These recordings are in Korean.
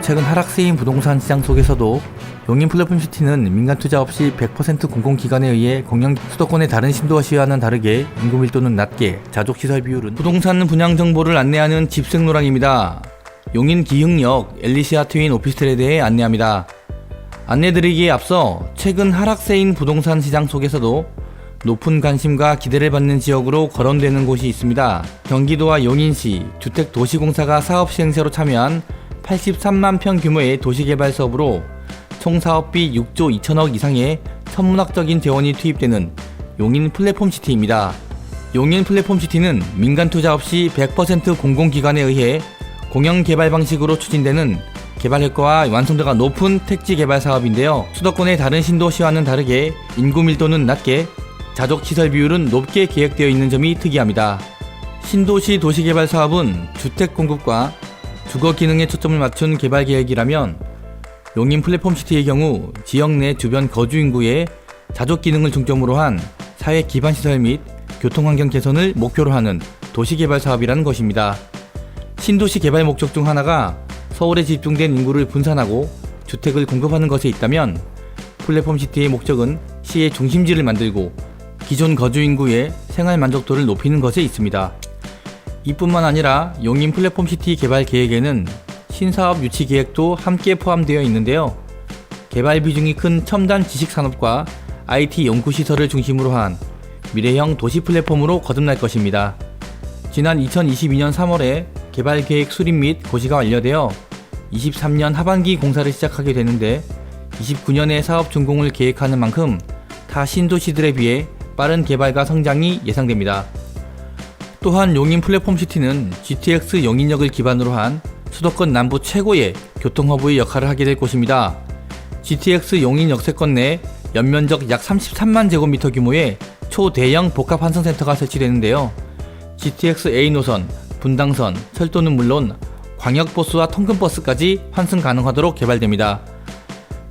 최근 하락세인 부동산 시장 속에서도 용인 플랫폼시티는 민간 투자 없이 100% 공공기관에 의해 공영 수도권의 다른 신도시와는 다르게 인구 밀도는 낮게 자족시설 비율은 부동산 분양 정보를 안내하는 집생로랑입니다. 용인 기흥역 엘리시아 트윈 오피스텔에 대해 안내합니다. 안내드리기에 앞서 최근 하락세인 부동산 시장 속에서도 높은 관심과 기대를 받는 지역으로 거론되는 곳이 있습니다. 경기도와 용인시 주택도시공사가 사업시행사로 참여한 83만 평 규모의 도시개발 사업으로 총 사업비 6조 2천억 이상의 천문학적인 재원이 투입되는 용인 플랫폼시티입니다. 용인 플랫폼시티는 민간 투자 없이 100% 공공기관에 의해 공영개발 방식으로 추진되는 개발 효과와 완성도가 높은 택지 개발 사업인데요. 수도권의 다른 신도시와는 다르게 인구 밀도는 낮게 자족시설 비율은 높게 계획되어 있는 점이 특이합니다. 신도시 도시개발 사업은 주택 공급과 주거 기능에 초점을 맞춘 개발 계획이라면 용인 플랫폼시티의 경우 지역 내 주변 거주 인구의 자족 기능을 중점으로 한 사회 기반 시설 및 교통환경 개선을 목표로 하는 도시개발 사업이라는 것입니다. 신도시 개발 목적 중 하나가 서울에 집중된 인구를 분산하고 주택을 공급하는 것에 있다면 플랫폼시티의 목적은 시의 중심지를 만들고 기존 거주 인구의 생활 만족도를 높이는 것에 있습니다. 이뿐만 아니라 용인 플랫폼시티 개발 계획에는 신사업 유치 계획도 함께 포함되어 있는데요. 개발 비중이 큰 첨단 지식산업과 IT 연구시설을 중심으로 한 미래형 도시 플랫폼으로 거듭날 것입니다. 지난 2022년 3월에 개발 계획 수립 및 고시가 완료되어 23년 하반기 공사를 시작하게 되는데 29년에 사업 준공을 계획하는 만큼 타 신도시들에 비해 빠른 개발과 성장이 예상됩니다. 또한 용인 플랫폼시티는 GTX 용인역을 기반으로 한 수도권 남부 최고의 교통허브의 역할을 하게 될 곳입니다. GTX 용인 역세권 내 연면적 약 33만 제곱미터 규모의 초대형 복합 환승센터가 설치되는데요. GTX A 노선, 분당선, 철도는 물론 광역버스와 통근버스까지 환승 가능하도록 개발됩니다.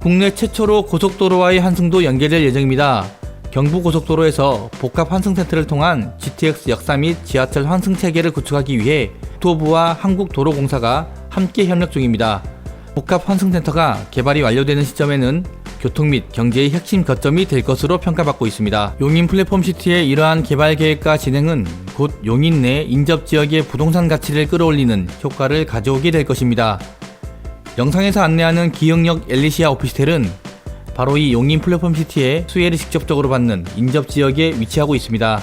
국내 최초로 고속도로와의 환승도 연계될 예정입니다. 경부고속도로에서 복합 환승센터를 통한 GTX 역사 및 지하철 환승 체계를 구축하기 위해 국토부와 한국도로공사가 함께 협력 중입니다. 복합 환승센터가 개발이 완료되는 시점에는 교통 및 경제의 핵심 거점이 될 것으로 평가받고 있습니다. 용인 플랫폼시티의 이러한 개발 계획과 진행은 곧 용인 내 인접지역의 부동산 가치를 끌어올리는 효과를 가져오게 될 것입니다. 영상에서 안내하는 기흥역 엘리시아 오피스텔은 바로 이 용인 플랫폼시티의 수혜를 직접적으로 받는 인접지역에 위치하고 있습니다.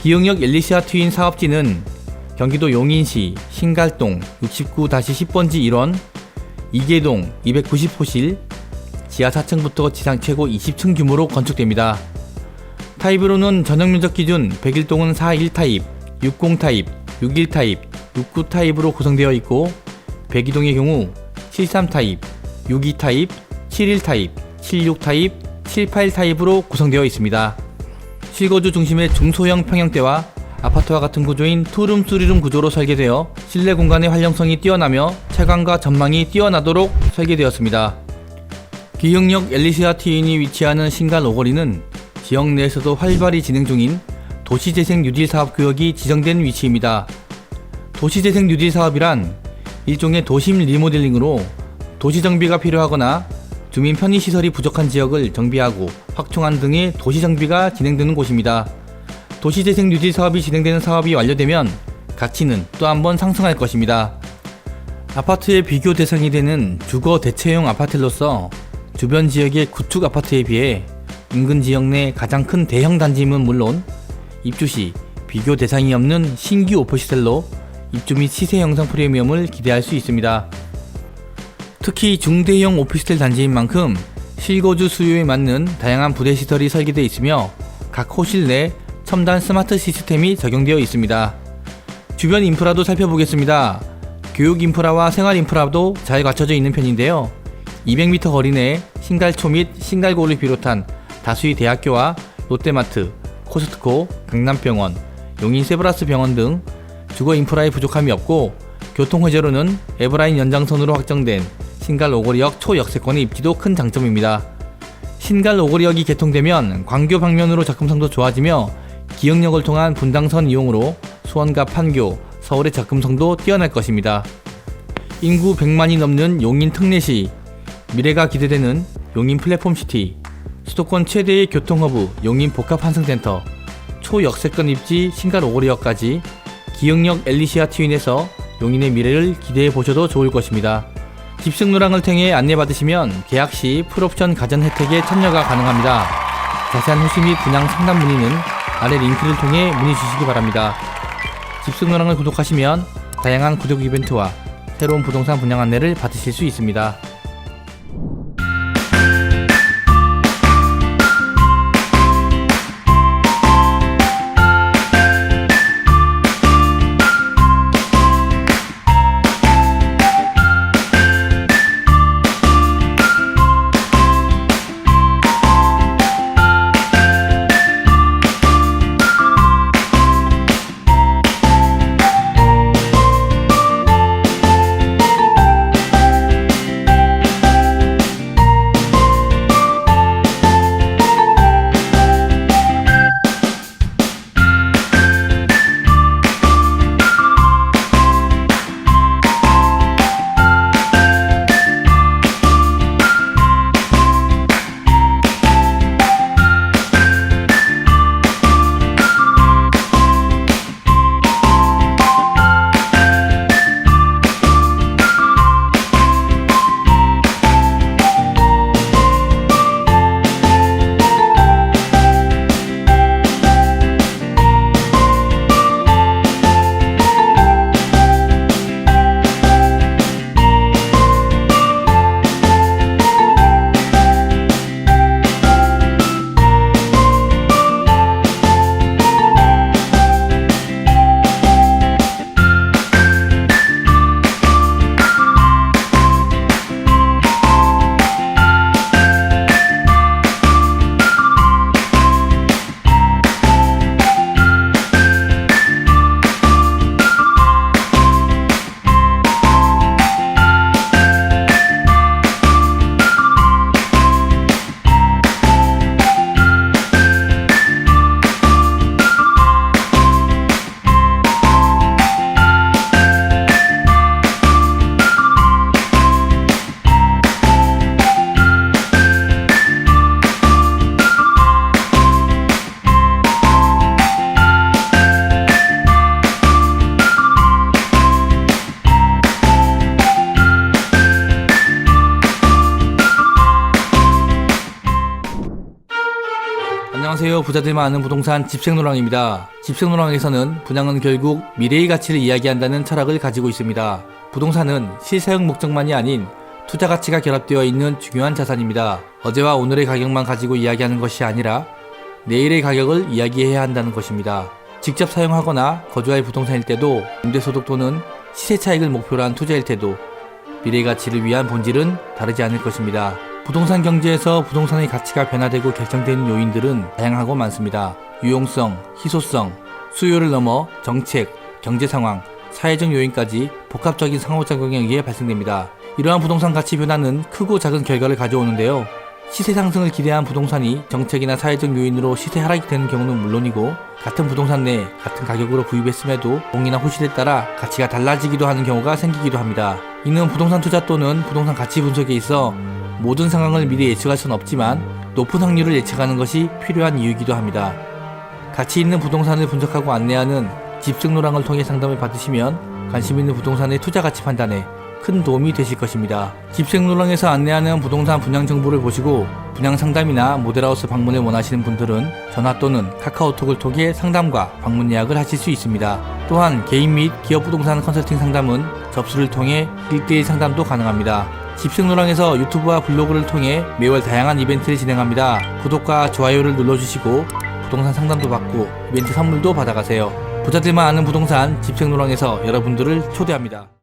기흥역 엘리시아 트윈 사업지는 경기도 용인시 신갈동 69-10번지 1원, 이계동 290호실, 지하 4층부터 지상 최고 20층 규모로 건축됩니다. 타입으로는 전용면적 기준 101동은 41 타입, 60 타입, 61 타입, 69 타입으로 구성되어 있고 102동의 경우 73 타입, 62 타입, 71 타입, 76 타입, 78 타입으로 구성되어 있습니다. 실거주 중심의 중소형 평형대와 아파트와 같은 구조인 투룸 쓰리룸 구조로 설계되어 실내 공간의 활용성이 뛰어나며 채광과 전망이 뛰어나도록 설계되었습니다. 기흥역 엘리시아 트윈이 위치하는 신갈 오거리는 지역 내에서도 활발히 진행 중인 도시재생 뉴딜 사업 구역이 지정된 위치입니다. 도시재생 뉴딜 사업이란 일종의 도심 리모델링으로 도시 정비가 필요하거나 주민 편의시설이 부족한 지역을 정비하고 확충하는 등의 도시 정비가 진행되는 곳입니다. 도시재생 뉴딜 사업이 진행되는 사업이 완료되면 가치는 또 한 번 상승할 것입니다. 아파트의 비교 대상이 되는 주거 대체용 아파트로서 주변 지역의 구축 아파트에 비해 인근 지역 내 가장 큰 대형 단지임은 물론 입주 시 비교 대상이 없는 신규 오피스텔로 입주 및 시세 형성 프리미엄을 기대할 수 있습니다. 특히 중대형 오피스텔 단지인 만큼 실거주 수요에 맞는 다양한 부대 시설이 설계되어 있으며 각 호실 내 첨단 스마트 시스템이 적용되어 있습니다. 주변 인프라도 살펴보겠습니다. 교육 인프라와 생활 인프라도 잘 갖춰져 있는 편인데요. 200m 거리 내에 신갈초 및 신갈고를 비롯한 다수의 대학교와 롯데마트, 코스트코, 강남병원, 용인세브라스 병원 등 주거 인프라의 부족함이 없고 교통회로는 에버라인 연장선으로 확정된 신갈 오거리역 초역세권의 입지도 큰 장점입니다. 신갈 오거리역이 개통되면 광교 방면으로 접근성도 좋아지며 기흥역을 통한 분당선 이용으로 수원과 판교, 서울의 접근성도 뛰어날 것입니다. 인구 100만이 넘는 용인 특례시, 미래가 기대되는 용인 플랫폼시티, 수도권 최대의 교통허브 용인 복합환승센터, 초역세권 입지 신갈 오거리역까지 기흥역 엘리시아 트윈에서 용인의 미래를 기대해보셔도 좋을 것입니다. 집승노랑을 통해 안내받으시면 계약시 풀옵션 가전 혜택에 참여가 가능합니다. 자세한 후시 및 분양 상담 문의는 아래 링크를 통해 문의 주시기 바랍니다. 집승노랑을 구독하시면 다양한 구독 이벤트와 새로운 부동산 분양 안내를 받으실 수 있습니다. 안녕하세요. 부자들만 아는 부동산 집생노랑입니다. 집생노랑에서는 분양은 결국 미래의 가치를 이야기한다는 철학을 가지고 있습니다. 부동산은 실사용 목적만이 아닌 투자 가치가 결합되어 있는 중요한 자산입니다. 어제와 오늘의 가격만 가지고 이야기하는 것이 아니라 내일의 가격을 이야기해야 한다는 것입니다. 직접 사용하거나 거주할 부동산일 때도 임대소득 또는 시세 차익을 목표로 한 투자일 때도 미래의 가치를 위한 본질은 다르지 않을 것입니다. 부동산 경제에서 부동산의 가치가 변화되고 결정되는 요인들은 다양하고 많습니다. 유용성, 희소성, 수요를 넘어 정책, 경제 상황, 사회적 요인까지 복합적인 상호작용에 의해 발생됩니다. 이러한 부동산 가치 변화는 크고 작은 결과를 가져오는데요. 시세 상승을 기대한 부동산이 정책이나 사회적 요인으로 시세 하락이 되는 경우는 물론이고, 같은 부동산 내에 같은 가격으로 구입했음에도 공이나 호실에 따라 가치가 달라지기도 하는 경우가 생기기도 합니다. 이는 부동산 투자 또는 부동산 가치 분석에 있어 모든 상황을 미리 예측할 수는 없지만 높은 확률을 예측하는 것이 필요한 이유이기도 합니다. 가치 있는 부동산을 분석하고 안내하는 집승노랑을 통해 상담을 받으시면 관심 있는 부동산의 투자 가치 판단에 큰 도움이 되실 것입니다. 집생노랑에서 안내하는 부동산 분양 정보를 보시고 분양 상담이나 모델하우스 방문을 원하시는 분들은 전화 또는 카카오톡을 통해 상담과 방문 예약을 하실 수 있습니다. 또한 개인 및 기업 부동산 컨설팅 상담은 접수를 통해 1:1 상담도 가능합니다. 집생노랑에서 유튜브와 블로그를 통해 매월 다양한 이벤트를 진행합니다. 구독과 좋아요를 눌러주시고 부동산 상담도 받고 이벤트 선물도 받아가세요. 부자들만 아는 부동산 집생노랑에서 여러분들을 초대합니다.